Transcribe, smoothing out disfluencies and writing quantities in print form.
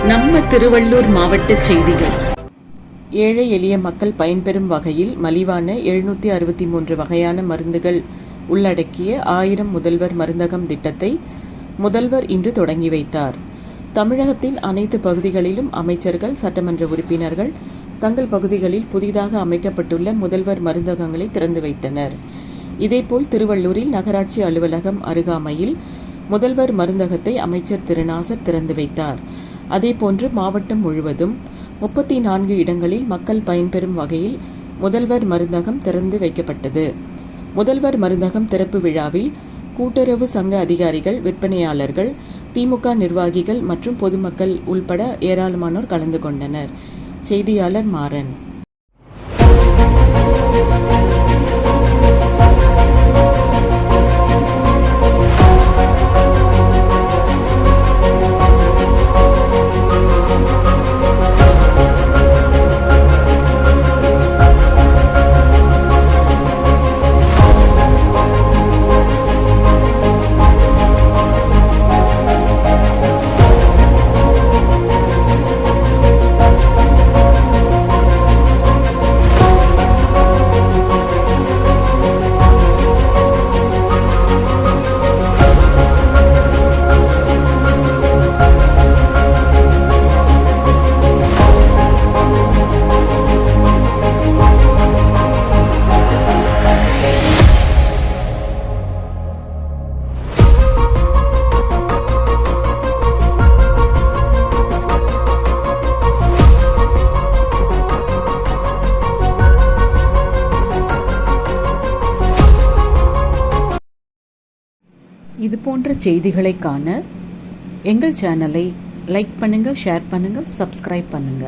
நம்ம திருவள்ளூர் மாவட்ட செய்திகள். ஏழை எளிய மக்கள் பயன்பெறும் வகையில் மலிவான 763 வகையான மருந்துகள் உள்ளடக்கிய 1000 முதல்வர் மருந்தகம் திட்டத்தை முதல்வர் இன்று தொடங்கி வைத்தார். தமிழகத்தின் அனைத்து பகுதிகளிலும் அமைச்சர்கள், சட்டமன்ற உறுப்பினர்கள் தங்கள் பகுதிகளில் புதிதாக அமைக்கப்பட்டுள்ள முதல்வர் மருந்தகங்களை திறந்து வைத்தனர். இதேபோல் திருவள்ளூரில் நகராட்சி அலுவலகம் அருகாமையில் முதல்வர் மருந்தகத்தை அமைச்சர் திருநாசர் திறந்து வைத்தார். அதேபோன்று மாவட்டம் முழுவதும் 34 இடங்களில் மக்கள் பயன்பெறும் வகையில் முதல்வர் மருந்தகம் திறந்து வைக்கப்பட்டது. முதல்வர் மருந்தகம் திறப்பு விழாவில் கூட்டுறவு சங்க அதிகாரிகள், விற்பனையாளர்கள், திமுக நிர்வாகிகள் மற்றும் பொதுமக்கள் உள்பட ஏராளமானோர் கலந்து கொண்டனர். செய்தியாளர் மாறன். இது போன்ற செய்திகளை காண எங்கள் சேனலை லைக் பண்ணுங்க, ஷேர் பண்ணுங்க, சப்ஸ்கிரைப் பண்ணுங்க.